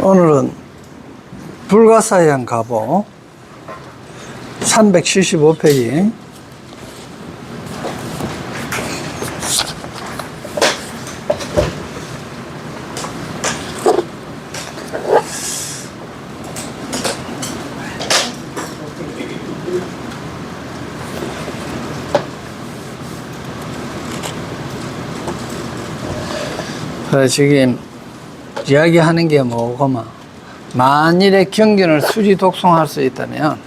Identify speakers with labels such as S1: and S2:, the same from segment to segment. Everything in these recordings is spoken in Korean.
S1: 오늘은 불가사의한 가보 375페이지 지금 이야기하는 게 뭐고만, 만일에 경전을 수지 독송할 수 있다면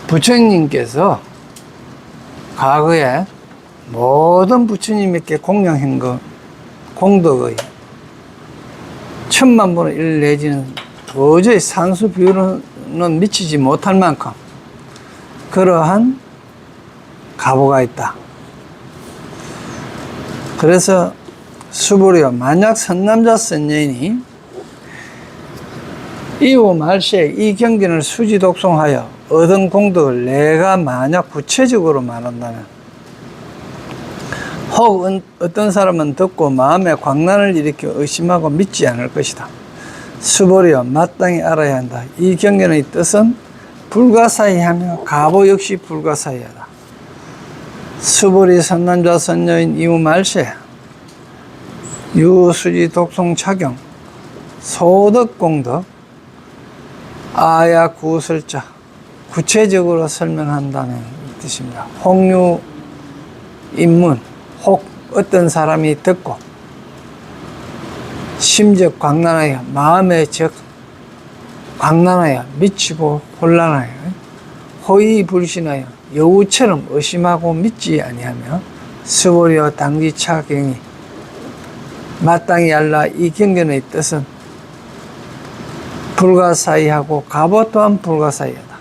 S1: 부처님께서 과거에 모든 부처님께 공양한 것 공덕의 1000만분의 1 내지는 도저히 산수 비율은 미치지 못할 만큼 그러한 가보가 있다. 그래서 수불이여, 만약 선남자 선여인이 이후 말시에 이 경전을 수지 독송하여 얻은 공덕을 내가 만약 구체적으로 말한다면, 혹 어떤 사람은 듣고 마음에 광란을 일으켜 의심하고 믿지 않을 것이다. 수불이여, 마땅히 알아야 한다. 이 경전의 뜻은 불가사의하며 가보 역시 불가사의하다. 수불이 선남자 선여인 이후 말시에 유수지 독송 착용 소득 공덕 아야 구설자 구체적으로 설명한다는 뜻입니다. 혹류 인문, 혹 어떤 사람이 듣고 심적 광란하여 마음에 적 광란하여 미치고 혼란하여 호의 불신하여 여우처럼 의심하고 믿지 아니하며 수보리어 당지 착경이 마땅히 알라. 이 경전의 뜻은 불가사의하고 가보 또한 불가사의하다.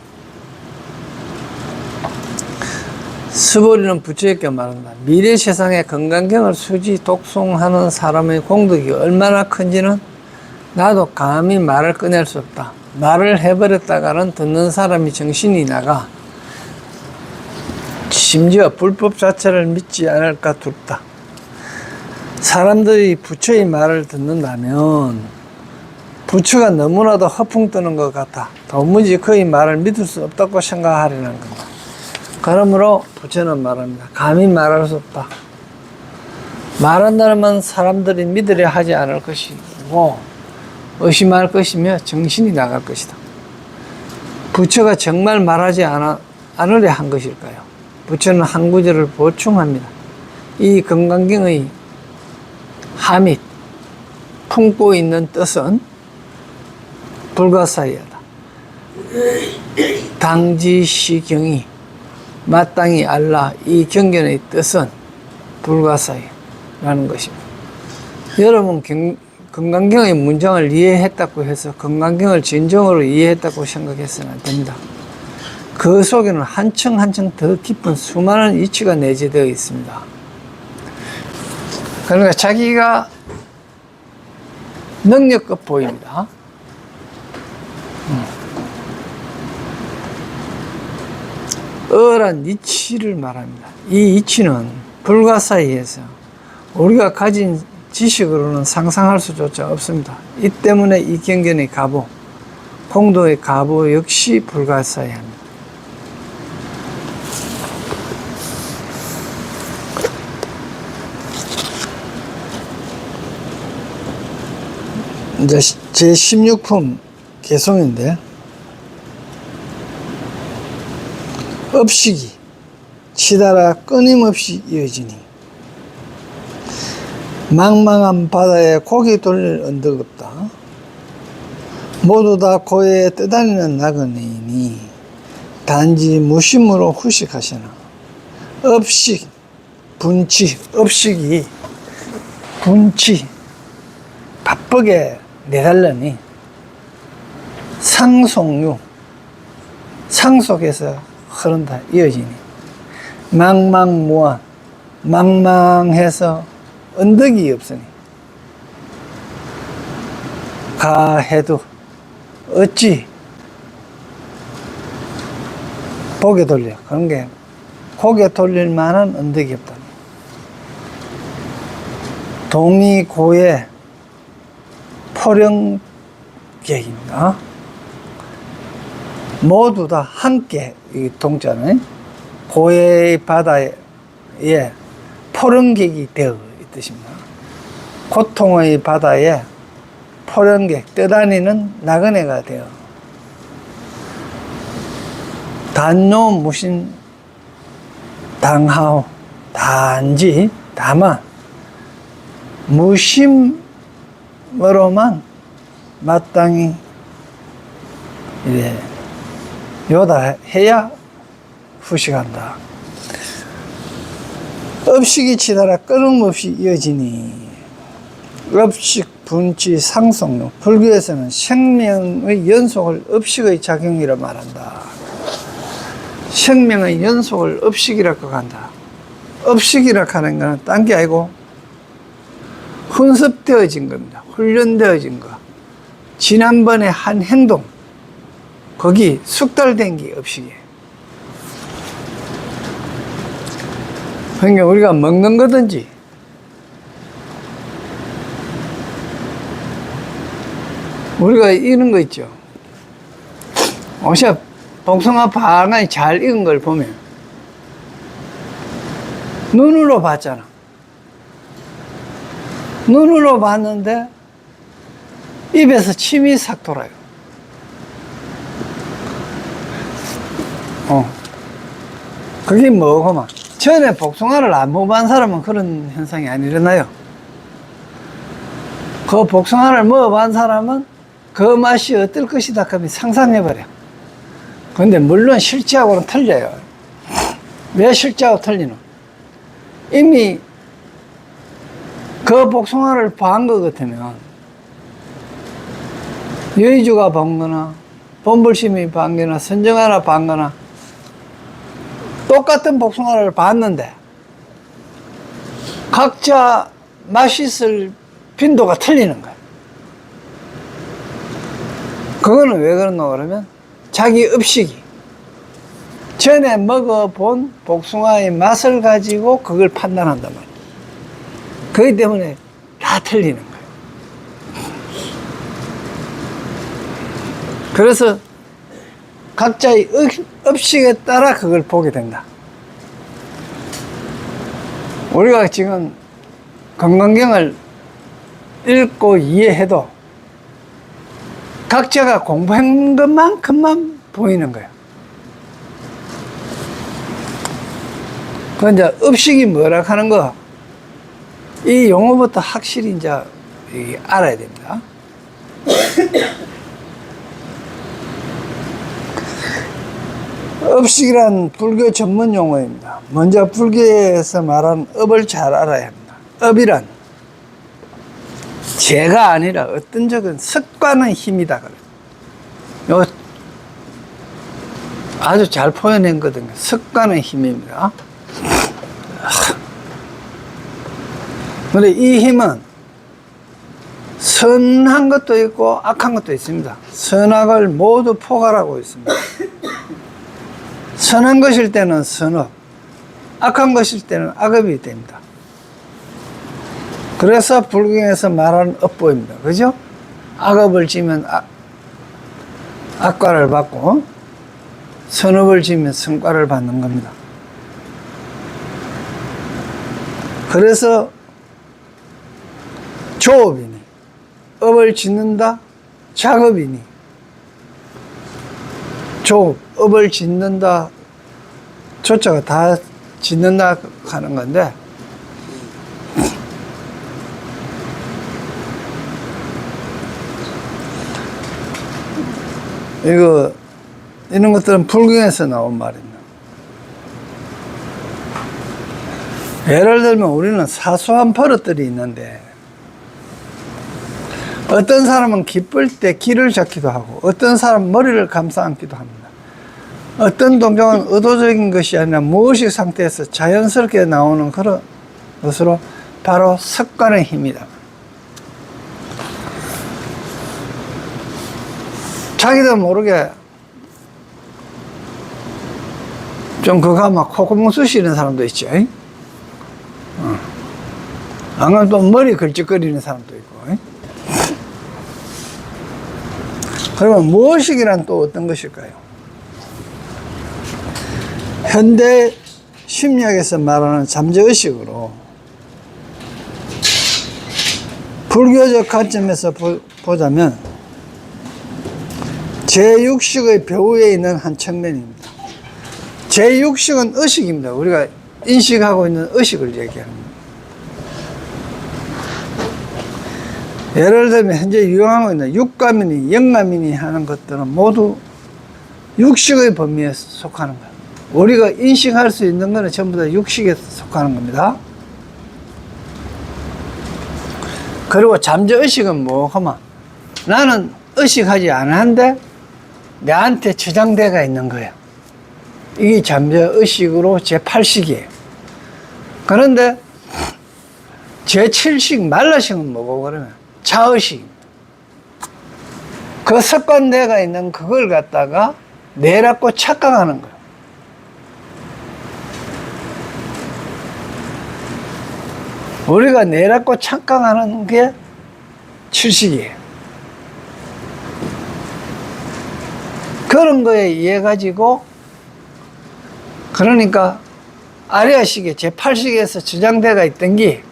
S1: 수보리는 부처에게 말한다. 미래 세상의 건강경을 수지 독송하는 사람의 공덕이 얼마나 큰지는 나도 감히 말을 꺼낼 수 없다. 말을 해버렸다가는 듣는 사람이 정신이 나가 심지어 불법 자체를 믿지 않을까 두렵다. 사람들이 부처의 말을 듣는다면 부처가 너무나도 허풍 뜨는 것 같아 도무지 그의 말을 믿을 수 없다고 생각하려는 겁니다. 그러므로 부처는 말합니다. 감히 말할 수 없다. 말한다면 사람들이 믿으려 하지 않을 것이고 의심할 것이며 정신이 나갈 것이다. 부처가 정말 말하지 않으려 한 것일까요? 부처는 한 구절을 보충합니다. 이 건강경의 하밋 품고 있는 뜻은 불가사의하다. 당지시경이 마땅히 알라. 이 경전의 뜻은 불가사의라는 것입니다. 여러분 건강경의 문장을 이해했다고 해서 건강경을 진정으로 이해했다고 생각해서는 안 됩니다. 그 속에는 한층 한층 더 깊은 수많은 이치가 내재되어 있습니다. 그러니까 자기가 능력껏 보입니다. 어란 이치를 말합니다. 이 이치는 불가사의해서 우리가 가진 지식으로는 상상할 수조차 없습니다. 이 때문에 이 경전의 가보, 공도의 가보 역시 불가사의합니다. 이제 제16품 개송인데, 업식이 치달아 끊임없이 이어지니 망망한 바다에 고개 돌릴 언덕 없다. 모두 다 고해에 떠다니는 나그네이니 단지 무심으로 후식하시나. 업식, 분치, 업식이 분치 바쁘게 내달라니 상속류 상속에서 흐른다. 이어지니 망망무한 망망해서 언덕이 없으니 가해도 어찌 고개 돌려. 그런 게 고개 돌릴 만한 언덕이 없다. 동이 고에 포령 객입니다. 모두 다 함께 이 동자는 고해의 바다에 포령객이 되어 이 뜻입니다. 고통의 바다에 포령객, 떠다니는 나그네가 되어 단노 무신 당하오, 단지 다만 무심으로만 마땅히 이래 요다 해야 후식한다. 업식이 치달아 끊임없이 이어지니 업식, 분치, 상속론. 불교에서는 생명의 연속을 업식의 작용이라 말한다. 생명의 연속을 업식이라고 한다. 업식이라고 하는 것은 딴 게 아니고 훈습되어진 겁니다. 훈련되어진 거. 지난번에 한 행동, 거기 숙달된 게 업식이에요. 그러니까 우리가 먹는 거든지 우리가 이런 거 있죠. 어제 복숭아 방아이 잘 익은 걸 보면 눈으로 봤잖아. 눈으로 봤는데 입에서 침이 싹 돌아요. 그게 뭐고만. 전에 복숭아를 안 먹어본 사람은 그런 현상이 안 일어나요. 그 복숭아를 먹어본 사람은 그 맛이 어떨 것이다 하면 상상해버려. 근데 물론 실제하고는 틀려요. 왜 실제하고 틀리노? 이미 그 복숭아를 봐한 것 같으면 여의주가 봤거나 본불심이 봤거나 선정하나 봤거나 똑같은 복숭아를 봤는데 각자 맛있을 빈도가 틀리는 거예요. 그거는 왜 그러노 그러면 자기 업식이 전에 먹어본 복숭아의 맛을 가지고 그걸 판단한단 말이에요. 그렇기 때문에 다 틀리는 거예요. 그래서 각자의 업식에 따라 그걸 보게 된다. 우리가 지금 건강경을 읽고 이해해도 각자가 공부한 것만큼만 보이는 거예요. 그 이제 업식이 뭐라 하는 거, 이 용어부터 확실히 이제 알아야 됩니다. 업식이란 불교 전문 용어입니다. 먼저 불교에서 말하는 업을 잘 알아야 합니다. 업이란 죄가 아니라 어떤 적은 습관의 힘이다 그래요. 아주 잘 표현한 거거든요. 습관의 힘입니다. 근데 이 힘은 선한 것도 있고 악한 것도 있습니다. 선악을 모두 포괄하고 있습니다. 선한 것일 때는 선업, 악한 것일 때는 악업이 됩니다. 그래서 불경에서 말하는 업보입니다. 그죠? 악업을 지면 악과를 받고 선업을 지면 성과를 받는 겁니다. 그래서 조업이니 업을 짓는다, 작업이니 조업, 업을 짓는다, 조자가 다 짓는다 하는 건데 이런 것들은 불경에서 나온 말입니다. 예를 들면 우리는 사소한 버릇들이 있는데 어떤 사람은 기쁠 때 귀를 잡기도 하고 어떤 사람은 머리를 감싸 안기도 합니다. 어떤 동작은 의도적인 것이 아니라 무의식 상태에서 자연스럽게 나오는 그런 것으로 바로 습관의 힘이다. 자기도 모르게 좀 그거 막 콧구멍 쑤시는 사람도 있죠. 안 그러면 또 머리 걸쭉거리는 사람도 있고. 그러면 무의식이란 또 어떤 것일까요? 현대 심리학에서 말하는 잠재의식으로 불교적 관점에서 보자면 제6식의 배후에 있는 한 측면입니다. 제6식은 의식입니다. 우리가 인식하고 있는 의식을 얘기하는 겁니다. 예를 들면 현재 유행하고 있는 육감이니 영감이니 하는 것들은 모두 육식의 범위에 속하는 거예요. 우리가 인식할 수 있는 것은 전부 다 육식에 속하는 겁니다. 그리고 잠재의식은 뭐 하면 나는 의식하지 않았는데 내한테 저장대가 있는 거예요. 이게 잠재의식으로 제8식이에요. 그런데 제7식 말라식은 뭐고 그러면 자의식입니다. 그 습관대가 있는 그걸 갖다가 내라고 착각하는 거예요. 우리가 내라고 착각하는 게 7식이에요. 그런 거에 의해 가지고 그러니까 아리아식의 제8식에서 저장대가 있던 게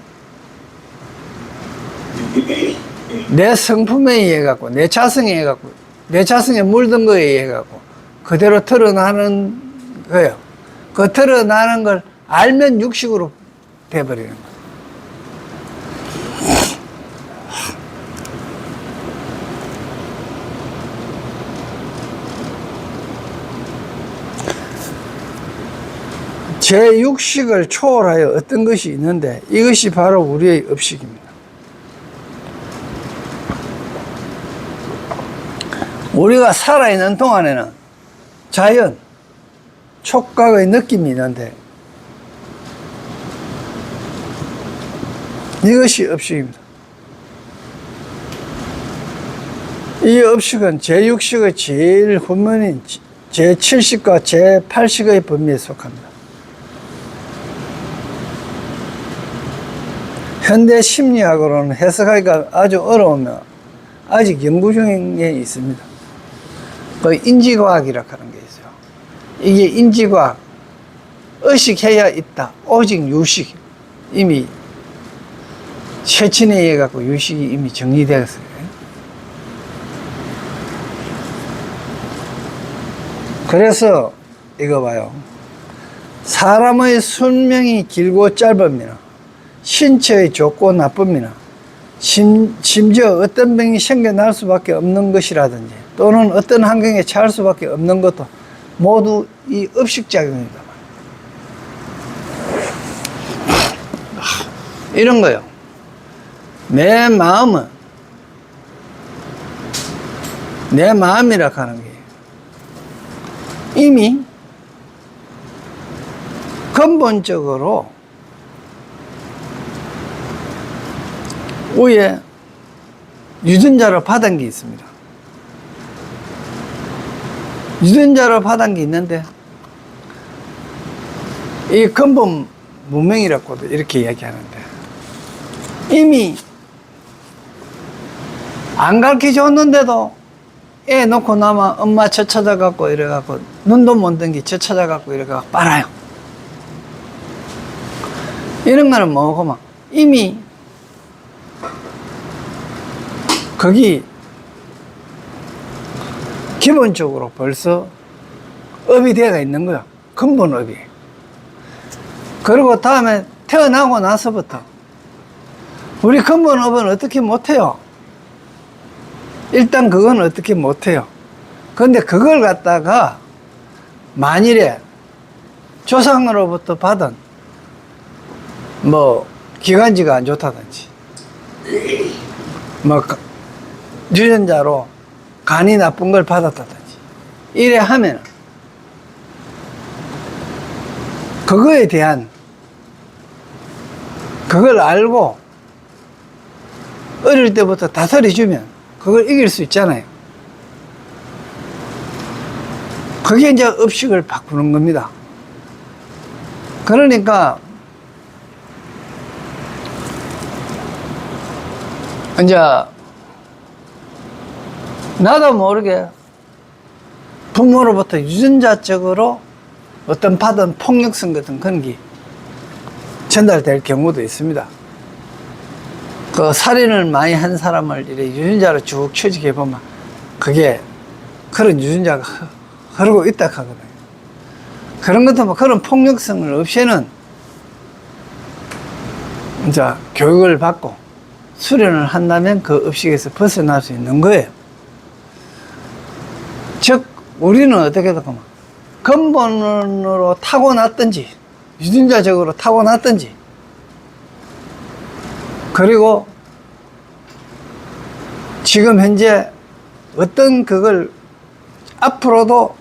S1: 내 성품에 의해 갖고 내 자성에 의해 갖고 내 자성에 물든 거에 의해 갖고 그대로 드러나는 거예요. 그 드러나는 걸 알면 육식으로 돼버리는 거예요. 제6식을 초월하여 어떤 것이 있는데 이것이 바로 우리의 업식입니다. 우리가 살아있는 동안에는 자연, 촉각의 느낌이 있는데 이것이 업식입니다. 이 업식은 제6식의 제일 후면인 제7식과 제8식의 범위에 속합니다. 현대 심리학으로는 해석하기가 아주 어려우며 아직 연구 중에 있습니다. 그 인지과학이라고 하는 게 있어요. 이게 인지과학, 의식해야 있다. 오직 유식. 이미 최친에 의해 갖고 유식이 이미 정리되었어요. 그래서 이거 봐요. 사람의 수명이 길고 짧음이나 신체의 좋고 나쁨이나 심지어 어떤 병이 생겨날 수밖에 없는 것이라든지 또는 어떤 환경에 처할 수밖에 없는 것도 모두 이 업식작용입니다. 이런 거요. 내 마음은 내 마음이라 하는 게 이미 근본적으로 위에 유전자로 받은 게 있습니다. 유전자로 받은 게 있는데 이 근본 문명이라고도 이렇게 이야기하는데 이미 안 가르쳐 줬는데도 애 놓고 나면 엄마 저 찾아갖고 이래갖고 눈도 못 뜬 게 저 찾아갖고 이래갖고 빨아요. 이런 거는 뭐고 막 이미 거기 기본적으로 벌써 업이 되어 있는 거야. 근본 업이. 그리고 다음에 태어나고 나서부터 우리 근본 업은 어떻게 못해요. 일단 그건 어떻게 못해요. 그런데 그걸 갖다가 만일에 조상으로부터 받은 뭐 기관지가 안 좋다든지 뭐 유전자로 간이 나쁜 걸 받았다든지 이래 하면 그거에 대한 그걸 알고 어릴 때부터 다스려 주면 그걸 이길 수 있잖아요. 그게 이제 업식을 바꾸는 겁니다. 그러니까 이제 나도 모르게 부모로부터 유전자적으로 어떤 받은 폭력성 같은 그런 게 전달될 경우도 있습니다. 그 살인을 많이 한 사람을 이렇게 유전자로 쭉 추적해 보면 그게 그런 유전자가 흐르고 있다 하거든요. 그런 것도 뭐 그런 폭력성을 없애는 이제 교육을 받고 수련을 한다면 그 업식에서 벗어날 수 있는 거예요. 즉 우리는 어떻게 보면 근본으로 타고났든지 유전자적으로 타고났든지 그리고 지금 현재 어떤 그걸 앞으로도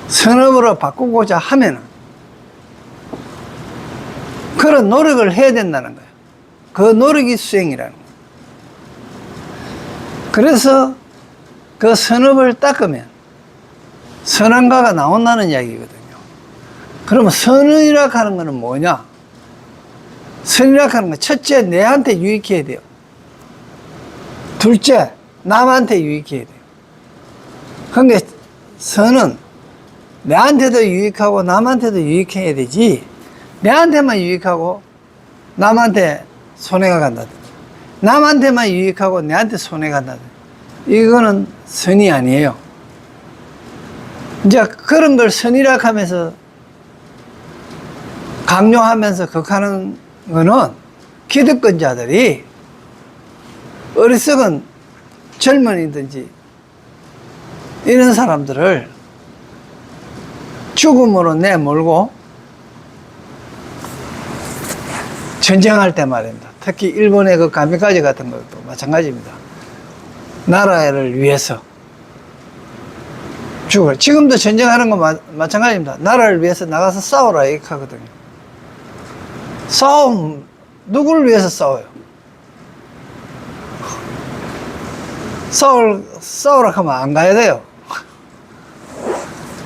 S1: 선업으로 바꾸고자 하면은 그런 노력을 해야 된다는 거예요. 그 노력이 수행이라는 거예요. 그래서 그 선업을 닦으면 선한가가 나온다는 이야기거든요. 그러면 선이라 하는 거는 뭐냐? 선이라 하는 건 첫째, 내한테 유익해야 돼요. 둘째, 남한테 유익해야 돼요. 그러니까 선은 내한테도 유익하고 남한테도 유익해야 되지, 내한테만 유익하고 남한테 손해가 간다든지, 남한테만 유익하고 내한테 손해가 간다든지, 이거는 선이 아니에요. 이제 그런 걸 선이라 하면서 강요하면서 극하는 거는 기득권자들이 어리석은 젊은이든지 이런 사람들을 죽음으로 내몰고 전쟁할 때 말입니다. 특히 일본의 그 가미카제 같은 것도 마찬가지입니다. 나라를 위해서 죽을. 지금도 전쟁하는 거 마찬가지입니다. 나라를 위해서 나가서 싸우라 이렇게 하거든요. 싸움 누구를 위해서 싸워요? 싸우라 하면 안 가야 돼요.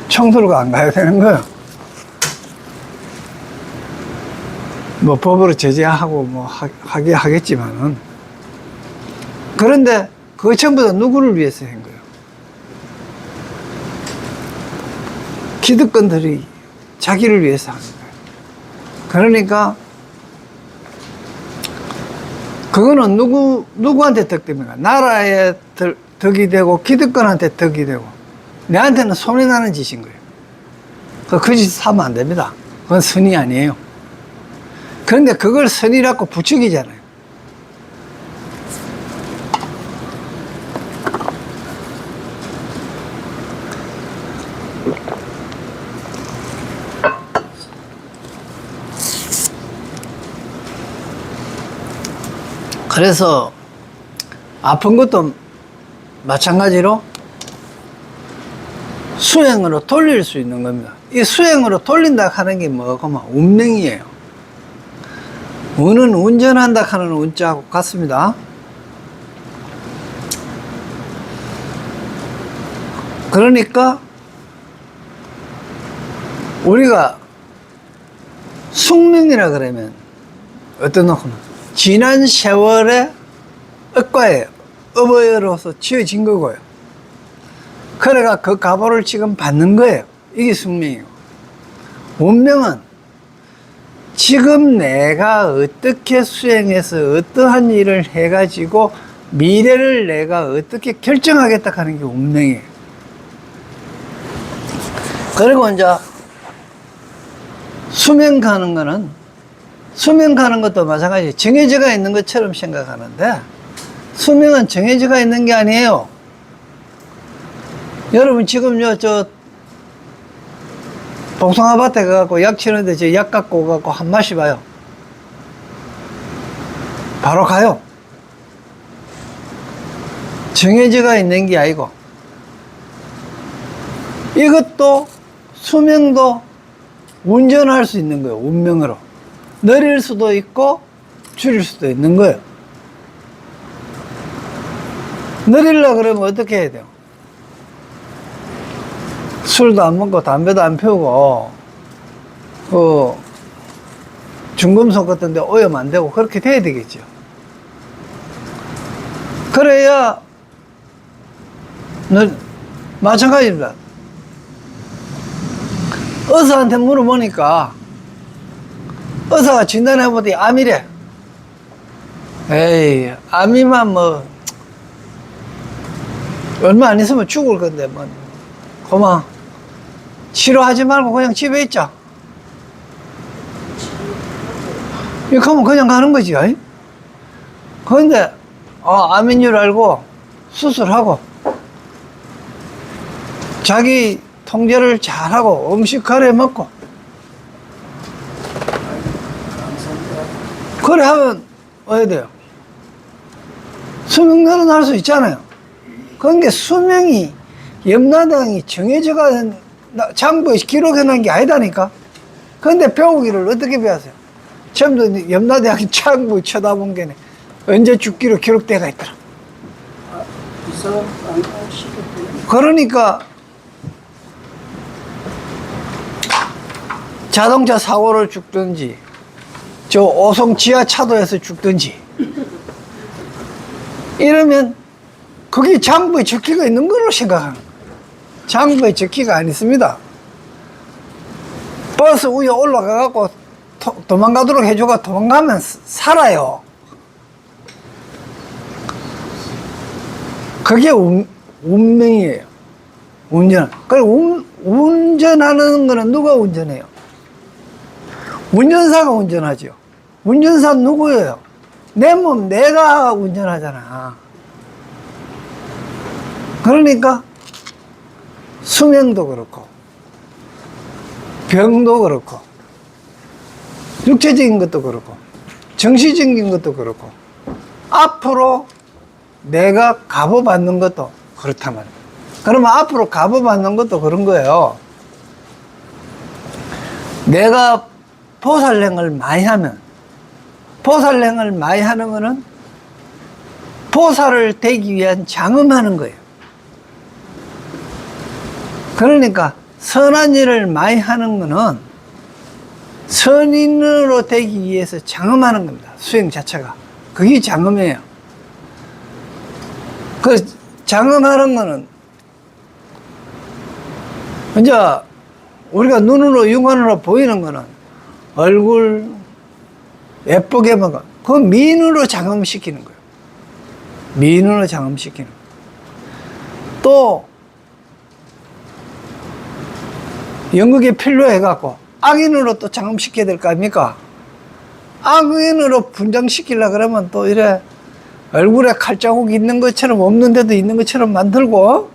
S1: 총 들고 안 가야 되는 거예요. 뭐 법으로 제재하고 뭐 하긴 하겠지만은, 그런데 그거 전부 다 누구를 위해서 한 거예요? 기득권들이 자기를 위해서 하는 거예요. 그러니까 그거는 누구한테 득됩니까? 나라에 득이 되고 기득권한테 득이 되고 내한테는 손해나는 짓인 거예요. 그 짓 하면 안 됩니다. 그건 선이 아니에요. 그런데 그걸 선이라고 부추기잖아요. 그래서 아픈 것도 마찬가지로 수행으로 돌릴 수 있는 겁니다. 이 수행으로 돌린다 하는 게 뭐고? 운명이에요. 운은 운전한다 하는 운자하고 같습니다. 그러니까 우리가 숙명이라 그러면 어떤 놈은 지난 세월의 업과예요. 업어로서 지어진 거고요. 그래가 그 가보를 지금 받는 거예요. 이게 숙명이고, 운명은 지금 내가 어떻게 수행해서 어떠한 일을 해가지고 미래를 내가 어떻게 결정하겠다 하는 게 운명이에요. 그리고 이제 수명 가는 거는, 수명 가는 것도 마찬가지 정해져가 있는 것처럼 생각하는데, 수명은 정해져가 있는 게 아니에요. 여러분 지금 저 복숭아밭에 가갖고 약 치는데 저 약 갖고 가갖고 한 마셔봐요. 바로 가요. 정해져가 있는 게 아니고, 이것도 수명도 운전할 수 있는 거예요. 운명으로 늘릴 수도 있고 줄일 수도 있는 거예요. 늘리려고 그러면 어떻게 해야 돼요? 술도 안 먹고 담배도 안 피우고 그 중금속 같은 데 오염 안 되고 그렇게 돼야 되겠죠. 그래야 마찬가지입니다. 의사한테 물어보니까 의사가 진단해보더니 암이래. 에이, 암이면 뭐 얼마 안 있으면 죽을 건데 뭐 그만 치료하지 말고 그냥 집에 있자. 이렇게 하면 그냥 가는 거지. 그런데 암인 줄 알고 수술하고 자기 통제를 잘하고 음식 가려 먹고 그래 하면 어야 돼요. 수명 늘어날 수 있잖아요. 그러니까 수명이 염라대왕이 정해져가 장부에 기록해 놓은 게 아니다니까. 그런데 배우기를 어떻게 배웠어요? 처음부터 염라대왕이 장부 쳐다본 게 언제 죽기로 기록되어 있더라. 그러니까 자동차 사고를 죽든지 저 오송 지하차도에서 죽든지 이러면 그게 장부에 적기가 있는 걸로 생각하는 거예요. 장부에 적기가 안 있습니다. 버스 위에 올라가갖고 도망가도록 해줘가 도망가면 살아요. 그게 운명이에요. 운전. 그리고 운전하는 거는 누가 운전해요? 운전사가 운전하죠. 운전사 누구예요? 내 몸 내가 운전하잖아. 그러니까 수명도 그렇고 병도 그렇고 육체적인 것도 그렇고 정신적인 것도 그렇고 앞으로 내가 값어받는 것도 그렇단 말이에요. 그러면 앞으로 값어받는 것도 그런 거예요. 내가 보살행을 많이 하면, 보살행을 많이 하는 거는 보살을 되기 위한 장음하는 거예요. 그러니까 선한 일을 많이 하는 거는 선인으로 되기 위해서 장음하는 겁니다. 수행 자체가. 그게 장음이에요. 그 장음하는 거는 이제 우리가 눈으로 육안으로 보이는 거는 얼굴 예쁘게 먹어. 그 미인으로 장음시키는 거예요. 미인으로 장음시키는 거예요. 또 연극에 필요해갖고 악인으로 또 장음시켜야 될 거 아닙니까? 악인으로 분장시키려고 그러면 또 이래 얼굴에 칼자국 있는 것처럼 없는 데도 있는 것처럼 만들고